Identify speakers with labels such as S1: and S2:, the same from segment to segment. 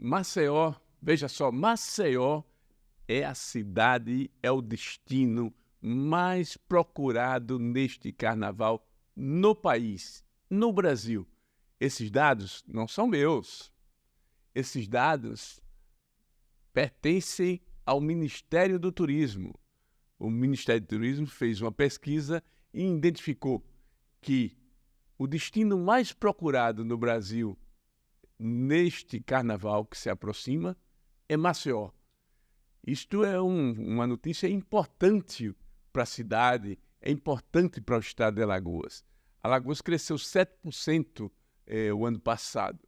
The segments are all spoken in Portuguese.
S1: Maceió, veja só, Maceió é a cidade, é o destino mais procurado neste carnaval no país, no Brasil. Esses dados não são meus. Esses dados pertencem ao Ministério do Turismo. O Ministério do Turismo fez uma pesquisa e identificou que o destino mais procurado no Brasil neste carnaval que se aproxima é Maceió. Isto é uma notícia importante para a cidade, é importante para o estado de Alagoas. Alagoas cresceu 7% o ano passado.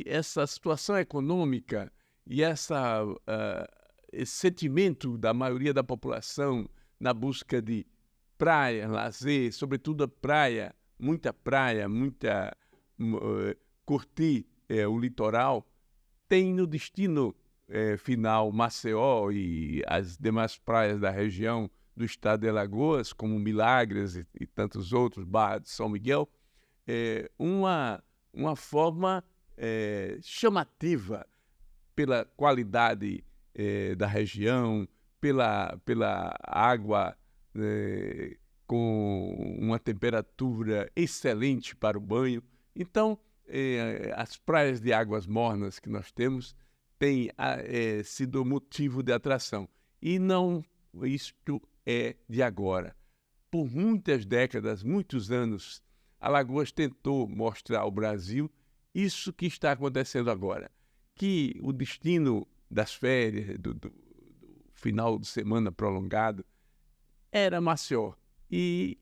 S1: Essa situação econômica e esse sentimento da maioria da população na busca de praia, lazer, sobretudo a praia, muita curtir o litoral, tem no destino final Maceió e as demais praias da região do estado de Alagoas, como Milagres e tantos outros, Barra de São Miguel, uma forma chamativa pela qualidade da região, pela água com uma temperatura excelente para o banho. Então, as praias de águas mornas que nós temos têm sido motivo de atração. E não isto é de agora. Por muitas décadas, muitos anos, Alagoas tentou mostrar ao Brasil isso que está acontecendo agora, que o destino das férias, do final de semana prolongado, era Maceió. E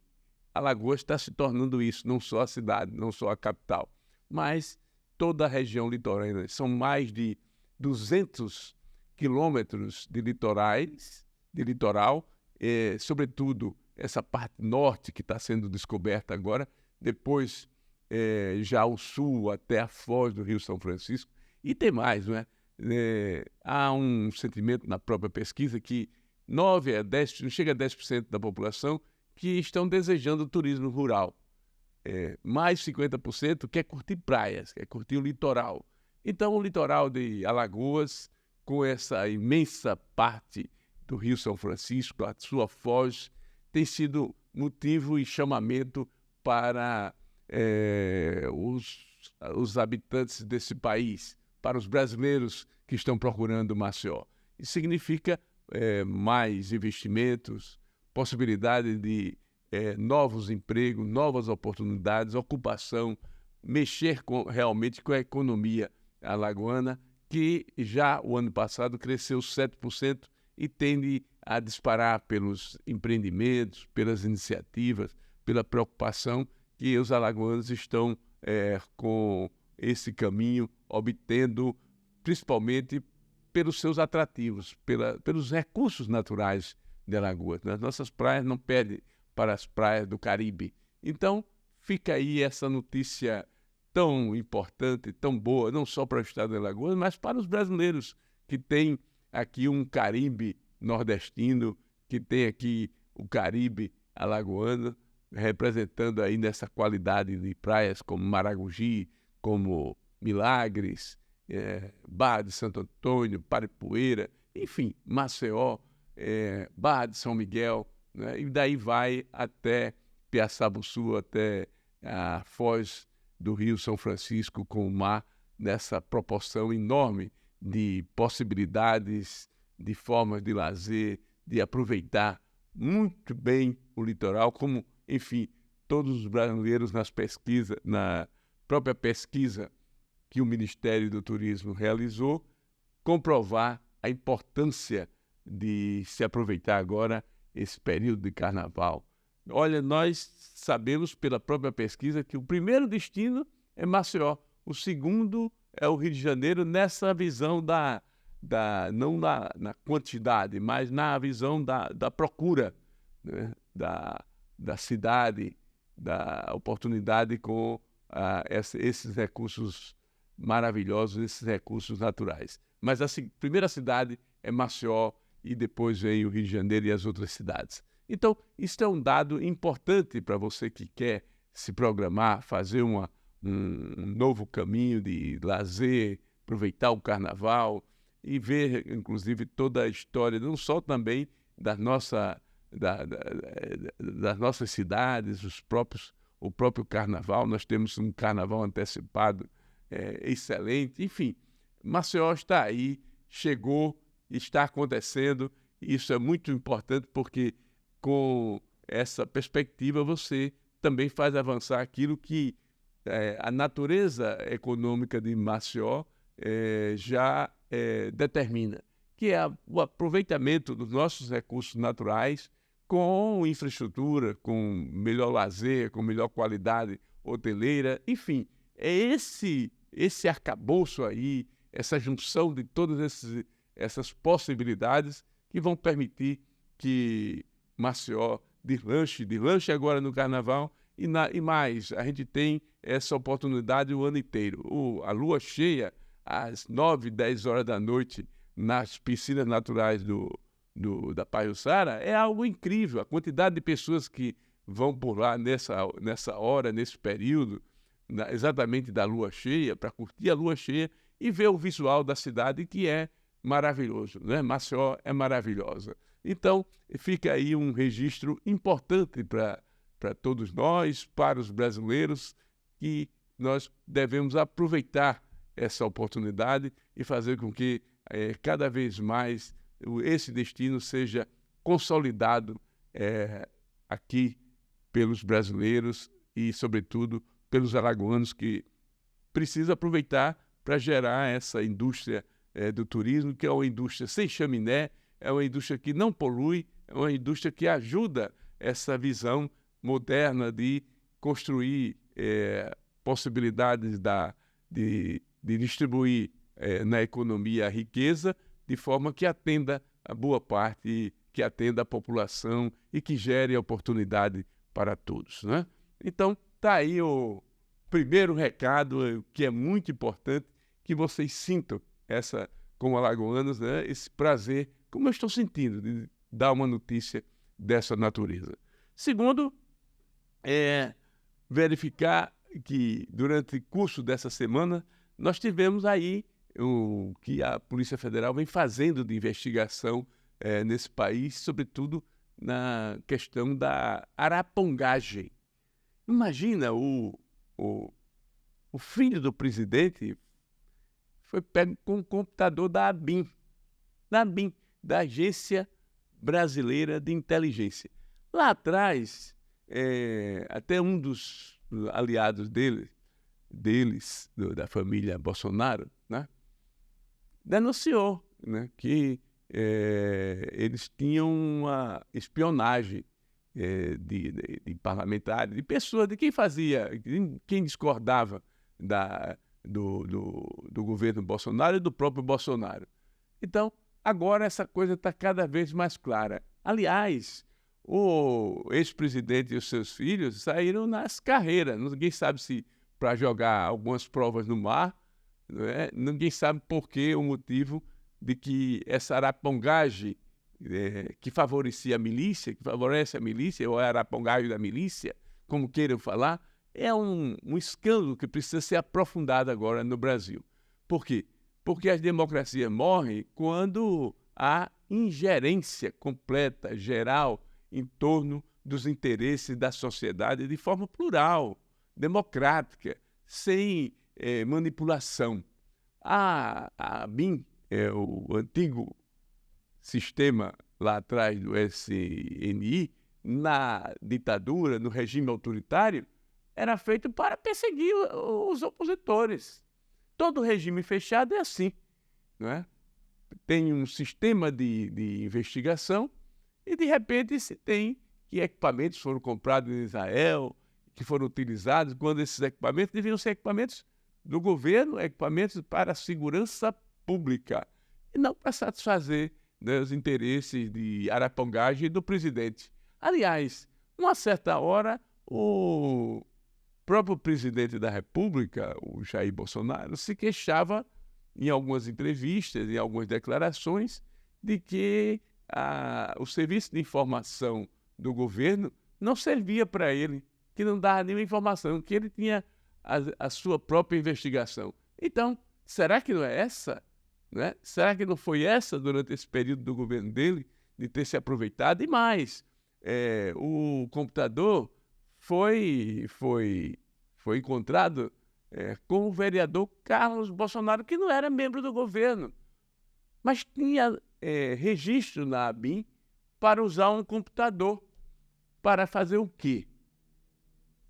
S1: Alagoas está se tornando isso, não só a cidade, não só a capital, mas toda a região litorânea. São mais de 200 quilômetros de litoral, sobretudo essa parte norte que está sendo descoberta agora, depois já ao sul até a foz do Rio São Francisco, e tem mais, não é? Há um sentimento na própria pesquisa que 9 a 10, não chega a 10% da população que estão desejando turismo rural. Mais 50% quer curtir praias, quer curtir o litoral. Então, o litoral de Alagoas, com essa imensa parte do Rio São Francisco, a sua foz, tem sido motivo e chamamento para os habitantes desse país, para os brasileiros que estão procurando Maceió. Isso significa mais investimentos, possibilidade de novos empregos, novas oportunidades, ocupação, mexer realmente com a economia alagoana, que já o ano passado cresceu 7% e tende a disparar pelos empreendimentos, pelas iniciativas, pela preocupação que os alagoanos estão com esse caminho, obtendo principalmente pelos seus atrativos, pelos recursos naturais de Alagoas. As nossas praias não perdem para as praias do Caribe. Então, fica aí essa notícia tão importante, tão boa, não só para o estado de Alagoas, mas para os brasileiros que têm aqui um Caribe nordestino, que tem aqui o Caribe alagoano, representando aí nessa qualidade de praias como Maragogi, como Milagres, Barra de Santo Antônio, Paripueira, enfim, Maceió, Barra de São Miguel, né? E daí vai até Piaçabuçu, até a foz do Rio São Francisco, com o mar, nessa proporção enorme de possibilidades, de formas de lazer, de aproveitar muito bem o litoral, como, enfim, todos os brasileiros na própria pesquisa que o Ministério do Turismo realizou, comprovar a importância de se aproveitar agora esse período de carnaval. Olha, nós sabemos pela própria pesquisa que o primeiro destino é Maceió, o segundo é o Rio de Janeiro, nessa visão não na quantidade, mas na visão da procura, né? da cidade, da oportunidade com esses recursos maravilhosos, esses recursos naturais. Mas a primeira cidade é Maceió e depois vem o Rio de Janeiro e as outras cidades. Então, isso é um dado importante para você que quer se programar, fazer um novo caminho de lazer, aproveitar o carnaval e ver, inclusive, toda a história, não só também das nossas cidades, o próprio carnaval. Nós temos um carnaval antecipado excelente. Enfim, Maceió está aí, chegou, está acontecendo. Isso é muito importante porque com essa perspectiva você também faz avançar aquilo que a natureza econômica de Maceió já determina, que é o aproveitamento dos nossos recursos naturais com infraestrutura, com melhor lazer, com melhor qualidade hoteleira, enfim, é esse arcabouço aí, essa junção de todas essas possibilidades que vão permitir que Maceió deslanche agora no Carnaval e mais, a gente tem essa oportunidade o ano inteiro. A lua cheia, às 9, 10 horas da noite, nas piscinas naturais da Pajuçara, é algo incrível. A quantidade de pessoas que vão por lá nessa hora, nesse período, exatamente da lua cheia, para curtir a lua cheia e ver o visual da cidade, que é maravilhoso, né? Maceió é maravilhosa. Então, fica aí um registro importante para todos nós, para os brasileiros, que nós devemos aproveitar essa oportunidade e fazer com que cada vez mais esse destino seja consolidado aqui pelos brasileiros e, sobretudo, pelos alagoanos, que precisam aproveitar para gerar essa indústria do turismo, que é uma indústria sem chaminé, é uma indústria que não polui, é uma indústria que ajuda essa visão moderna de construir possibilidades de distribuir na economia a riqueza, de forma que atenda a boa parte, que atenda a população e que gere oportunidade para todos, né? Então, está aí o primeiro recado, que é muito importante, que vocês sintam como alagoanos, né, esse prazer, como eu estou sentindo, de dar uma notícia dessa natureza. Segundo, verificar que durante o curso dessa semana nós tivemos aí o que a Polícia Federal vem fazendo de investigação nesse país, sobretudo na questão da arapongagem. Imagina, o filho do presidente foi pego com um computador da ABIN, da Agência Brasileira de Inteligência. Lá atrás, até um dos aliados da família Bolsonaro, né, denunciou, né, que eles tinham uma espionagem de parlamentares, de pessoas, de quem discordava do governo Bolsonaro e do próprio Bolsonaro. Então, agora essa coisa está cada vez mais clara. Aliás, o ex-presidente e os seus filhos saíram nas carreiras. Ninguém sabe se para jogar algumas provas no mar, né? Ninguém sabe por que o motivo de que essa arapongagem que favorecia a milícia, que favorece a milícia, ou a arapongagem da milícia, como queiram falar, é um escândalo que precisa ser aprofundado agora no Brasil. Por quê? Porque as democracias morrem quando há ingerência completa, geral, em torno dos interesses da sociedade de forma plural, democrática, sem manipulação. A ABIN, o antigo sistema lá atrás do SNI, na ditadura, no regime autoritário, era feito para perseguir os opositores. Todo regime fechado é assim, não é? Tem um sistema de investigação e, de repente, se tem que equipamentos foram comprados em Israel, que foram utilizados, quando esses equipamentos deviam ser equipamentos do governo, equipamentos para a segurança pública, e não para satisfazer, né, os interesses de arapongagem do presidente. Aliás, uma certa hora, o próprio presidente da República, o Jair Bolsonaro, se queixava em algumas entrevistas, em algumas declarações, de que o serviço de informação do governo não servia para ele, que não dava nenhuma informação, que ele tinha a sua própria investigação. Então, Será que não é essa? Né? Será que não foi essa durante esse período do governo dele, de ter se aproveitado? E mais, o computador foi encontrado com o vereador Carlos Bolsonaro, que não era membro do governo, mas tinha registro na ABIN para usar um computador. Para fazer o quê?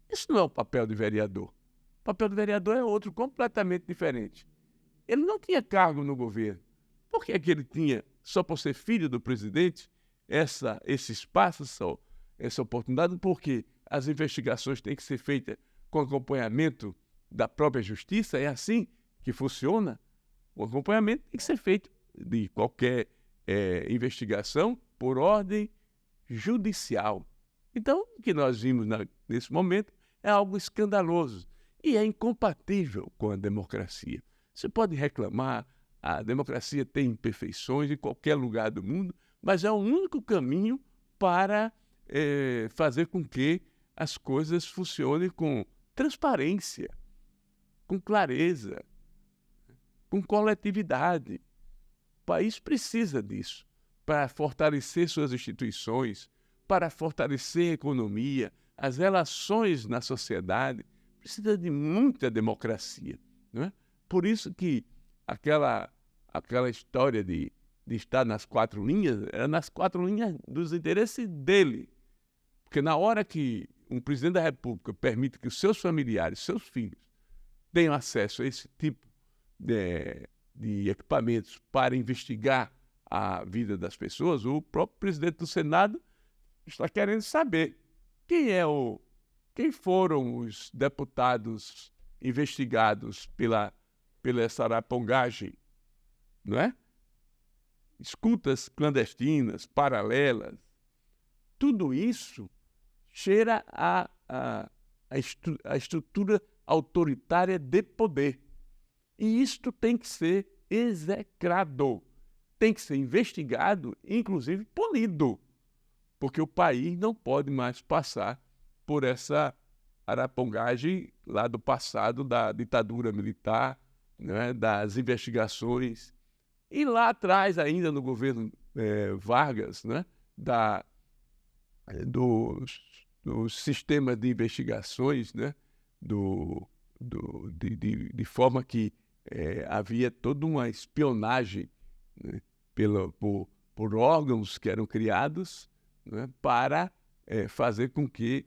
S1: Isso não é o papel do vereador. O papel do vereador é outro, completamente diferente. Ele não tinha cargo no governo. Por que é que ele tinha, só por ser filho do presidente, esse espaço, essa oportunidade? Porque as investigações têm que ser feitas com acompanhamento da própria justiça, é assim que funciona. O acompanhamento tem que ser feito de qualquer investigação por ordem judicial. Então, o que nós vimos nesse momento é algo escandaloso e é incompatível com a democracia. Você pode reclamar, a democracia tem imperfeições em qualquer lugar do mundo, mas é o único caminho para fazer com que as coisas funcionem com transparência, com clareza, com coletividade. O país precisa disso para fortalecer suas instituições, para fortalecer a economia, as relações na sociedade. Precisa de muita democracia, não é? Por isso que aquela história de estar nas 4 linhas, era nas 4 linhas dos interesses dele. Porque na hora que um presidente da República permite que os seus familiares, seus filhos, tenham acesso a esse tipo de equipamentos para investigar a vida das pessoas, o próprio presidente do Senado está querendo saber quem foram os deputados investigados pela essa arapongagem, não é? Escutas clandestinas, paralelas, tudo isso cheira a estrutura autoritária de poder. E isto tem que ser execrado, tem que ser investigado, inclusive punido, porque o país não pode mais passar por essa arapongagem lá do passado, da ditadura militar, né, das investigações. E lá atrás, ainda no governo Vargas, né, do sistema de investigações, né, de forma que havia toda uma espionagem, né, por órgãos que eram criados, né, para fazer com que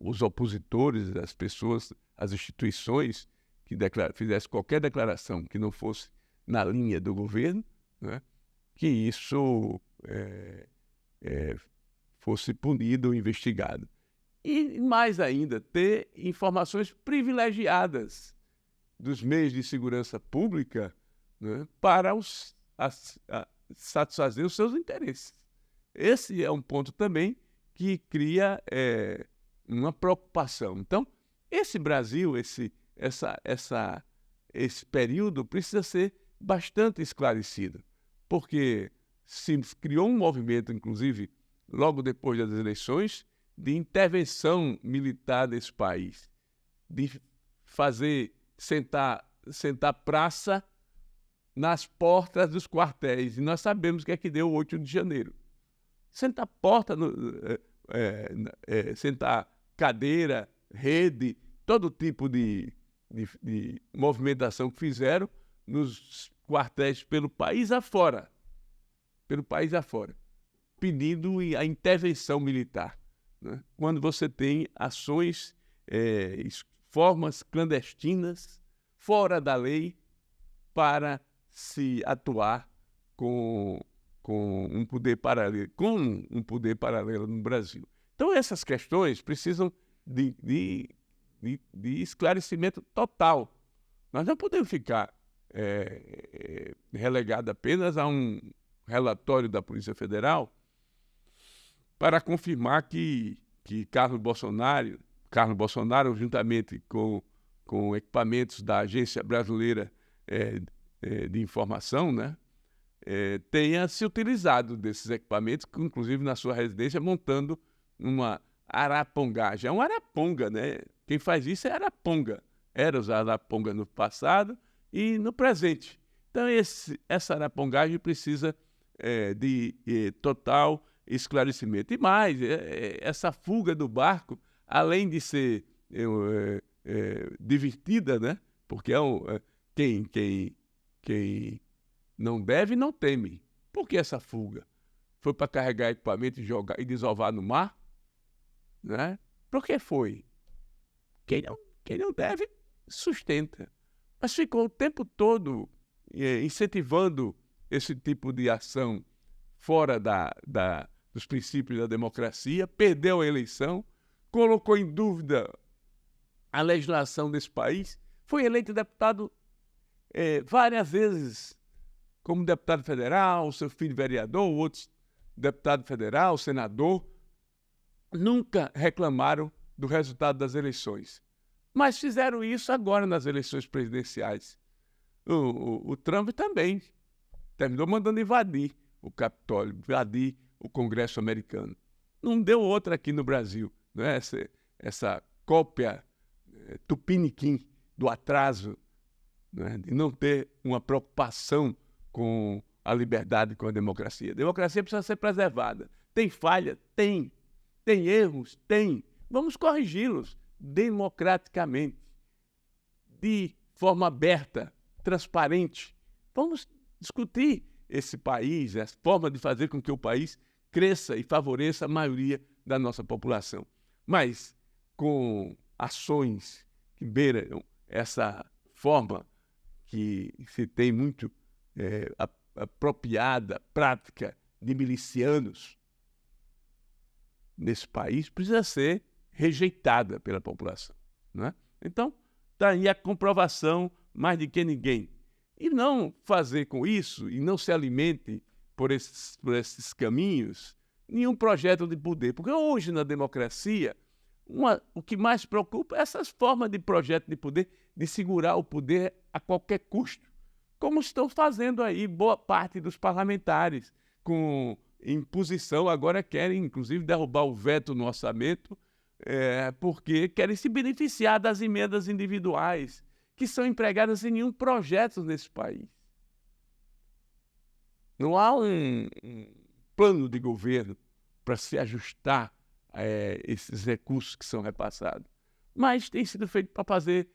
S1: os opositores, as pessoas, as instituições que fizessem qualquer declaração que não fosse na linha do governo, né, que isso fosse punido ou investigado. E mais ainda, ter informações privilegiadas dos meios de segurança pública, né, para satisfazer os seus interesses. Esse é um ponto também que cria uma preocupação. Então, esse Brasil, esse período precisa ser bastante esclarecido, porque se criou um movimento, inclusive, logo depois das eleições, de intervenção militar nesse país, de fazer sentar praça nas portas dos quartéis. E nós sabemos o que é que deu o 8 de janeiro. Sentar porta, sentar cadeira, rede, todo tipo de movimentação que fizeram nos quartéis pelo país afora, pedindo a intervenção militar, né? Quando você tem ações, formas clandestinas, fora da lei, para se atuar com um poder paralelo no Brasil. Então, essas questões precisam de esclarecimento total. Nós não podemos ficar relegados apenas a um relatório da Polícia Federal para confirmar que Carlos Bolsonaro, juntamente com equipamentos da Agência Brasileira de Informação, né, tenha se utilizado desses equipamentos, inclusive na sua residência, montando uma arapongagem. É um araponga, né? Quem faz isso é araponga. Era os araponga no passado e no presente. Então, essa arapongagem precisa de total esclarecimento. E mais, essa fuga do barco, além de ser divertida, né? Porque quem não deve, não teme. Por que essa fuga? Foi para carregar equipamento e jogar e desovar no mar? Né? Por que foi? Quem não deve, sustenta. Mas ficou o tempo todo incentivando esse tipo de ação fora dos princípios da democracia, perdeu a eleição, colocou em dúvida a legislação desse país, foi eleito deputado várias vezes como deputado federal, seu filho vereador, outros deputado federal, senador, nunca reclamaram do resultado das eleições. Mas fizeram isso agora nas eleições presidenciais. O Trump também terminou mandando invadir o Capitólio, invadir o Congresso americano. Não deu outra aqui no Brasil, né? Essa cópia tupiniquim do atraso, né? De não ter uma preocupação com a liberdade, com a democracia. A democracia precisa ser preservada. Tem falha? Tem. Tem erros? Tem. Vamos corrigi-los democraticamente, de forma aberta, transparente. Vamos discutir esse país, essa forma de fazer com que o país cresça e favoreça a maioria da nossa população. Mas com ações que beiram essa forma que se tem muito apropriada, prática de milicianos nesse país, precisa ser rejeitada pela população. Não é? Então, está aí a comprovação mais de que ninguém. E não fazer com isso, e não se alimente por esses caminhos, nenhum projeto de poder. Porque hoje, na democracia, o que mais preocupa é essas formas de projeto de poder, de segurar o poder a qualquer custo, como estão fazendo aí boa parte dos parlamentares, com imposição, agora querem, inclusive, derrubar o veto no orçamento, porque querem se beneficiar das emendas individuais, que são empregadas em nenhum projeto nesse país. Não há um plano de governo para se ajustar a esses recursos que são repassados. Mas tem sido feito para fazer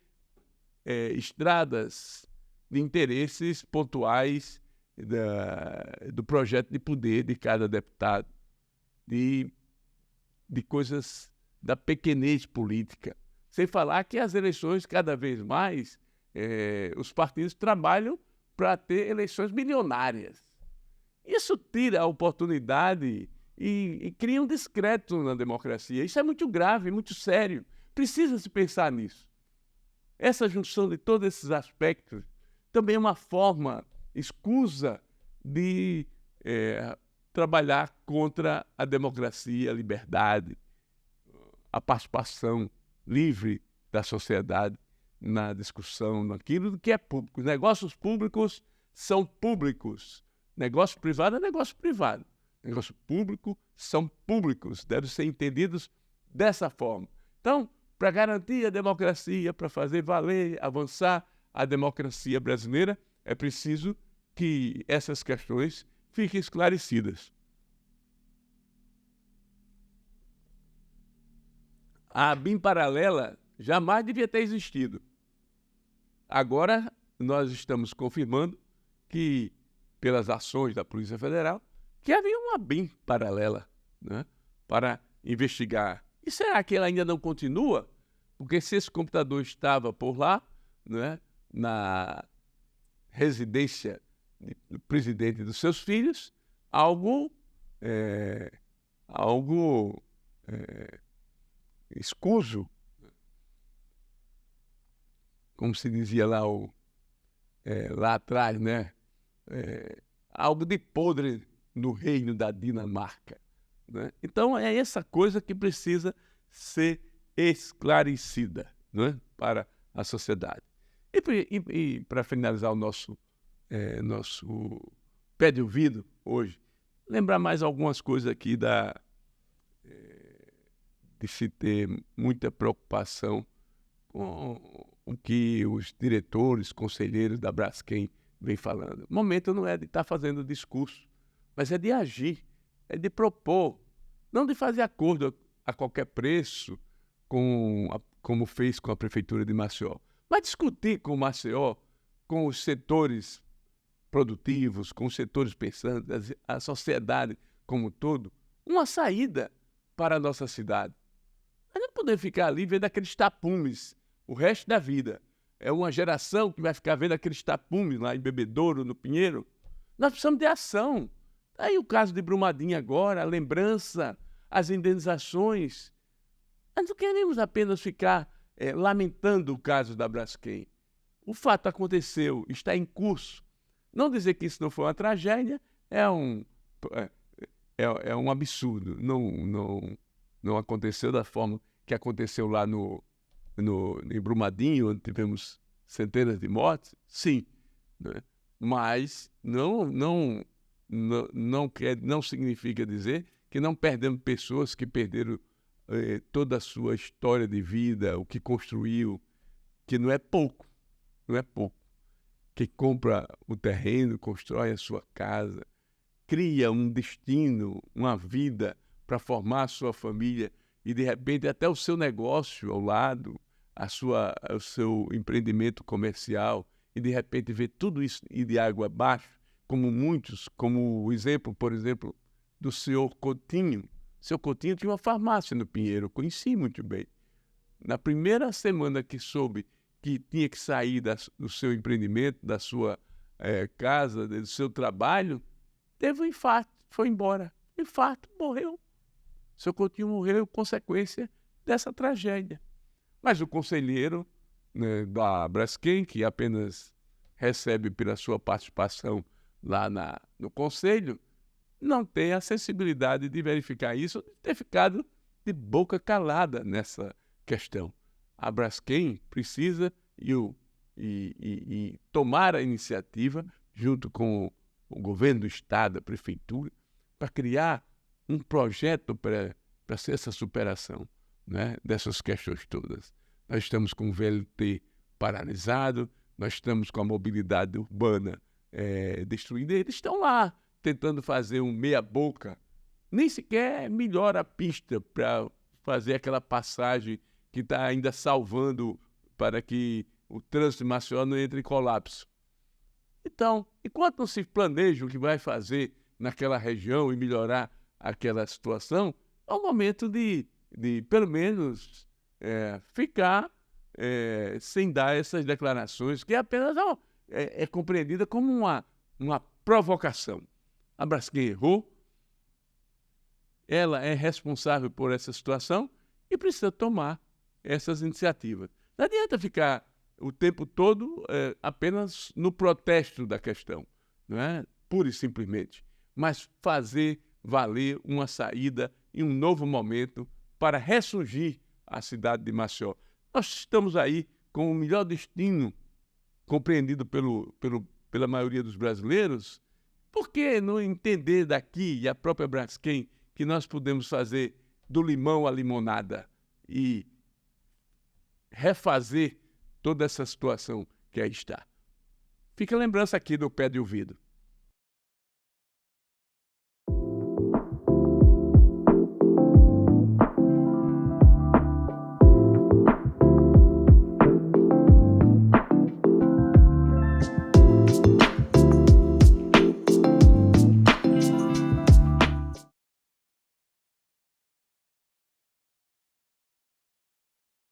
S1: estradas de interesses pontuais do projeto de poder de cada deputado, de coisas da pequenez política. Sem falar que as eleições, cada vez mais, os partidos trabalham para ter eleições milionárias. Isso tira a oportunidade e cria um descrédito na democracia. Isso é muito grave, muito sério. Precisa se pensar nisso. Essa junção de todos esses aspectos também é uma forma escusa de trabalhar contra a democracia, a liberdade, a participação livre da sociedade na discussão, naquilo que é público. Os negócios públicos são públicos. Negócio privado é negócio privado. Negócio público são públicos. Devem ser entendidos dessa forma. Então, para garantir a democracia, para fazer valer, avançar a democracia brasileira, é preciso que essas questões fiquem esclarecidas. A BIM paralela jamais devia ter existido. Agora, nós estamos confirmando que, pelas ações da Polícia Federal, que havia uma BIM paralela, né, para investigar. E será que ela ainda não continua? Porque se esse computador estava por lá, né, na residência do presidente e dos seus filhos, algo escuso, como se dizia lá atrás, né? Algo de podre no reino da Dinamarca, né? Então, é essa coisa que precisa ser esclarecida, né, para a sociedade. E para finalizar o nosso pé de ouvido hoje, lembrar mais algumas coisas aqui de se ter muita preocupação com o que os diretores, conselheiros da Braskem vêm falando. O momento não é de estar fazendo discurso, mas é de agir, é de propor, não de fazer acordo a qualquer preço, como fez com a Prefeitura de Maceió, mas discutir com Maceió, com os setores produtivos, com os setores pensantes, a sociedade como um todo, uma saída para a nossa cidade. Nós não podemos ficar ali vendo aqueles tapumes o resto da vida. É uma geração que vai ficar vendo aqueles tapumes lá em Bebedouro, no Pinheiro. Nós precisamos de ação. Aí o caso de Brumadinho agora, a lembrança, as indenizações. Nós não queremos apenas ficar lamentando o caso da Braskem. O fato aconteceu, está em curso. Não dizer que isso não foi uma tragédia é um absurdo. Não aconteceu da forma que aconteceu lá em Brumadinho, onde tivemos centenas de mortes, sim, né? Mas não significa dizer que não perdemos pessoas que perderam toda a sua história de vida, o que construiu, que não é pouco, não é pouco. Que compra o terreno, constrói a sua casa, cria um destino, uma vida para formar a sua família e, de repente, até o seu negócio ao lado, o seu empreendimento comercial, e, de repente, vê tudo isso ir de água abaixo, como muitos, como o exemplo, por exemplo, do senhor Coutinho. O senhor Coutinho tinha uma farmácia no Pinheiro, eu conheci muito bem. Na primeira semana que soube que tinha que sair do seu empreendimento, da sua casa, do seu trabalho, teve um infarto, foi embora. Infarto, morreu. O seu Coutinho morreu consequência dessa tragédia. Mas o conselheiro, né, da Braskem, que apenas recebe pela sua participação lá no conselho, não tem a sensibilidade de verificar isso, de ter ficado de boca calada nessa questão. A Braskem precisa tomar a iniciativa, junto com o governo do estado, a prefeitura, para criar um projeto para ser essa superação, né, dessas questões todas. Nós estamos com o VLT paralisado, nós estamos com a mobilidade urbana destruída. Eles estão lá tentando fazer um meia-boca, nem sequer melhora a pista para fazer aquela passagem que está ainda salvando para que o trânsito de Maceió não entre em colapso. Então, enquanto não se planeja o que vai fazer naquela região e melhorar aquela situação, é o momento de pelo menos, ficar sem dar essas declarações, que apenas é compreendida como uma provocação. A Braskem errou, ela é responsável por essa situação e precisa tomar essas iniciativas. Não adianta ficar o tempo todo apenas no protesto da questão, não é? Pura e simplesmente, mas fazer valer uma saída e um novo momento para ressurgir a cidade de Maceió. Nós estamos aí com o melhor destino compreendido pela maioria dos brasileiros. Por que não entender daqui, e a própria Braskem, que nós podemos fazer do limão à limonada e refazer toda essa situação que aí está? Fica a lembrança aqui do Pé de Ouvido.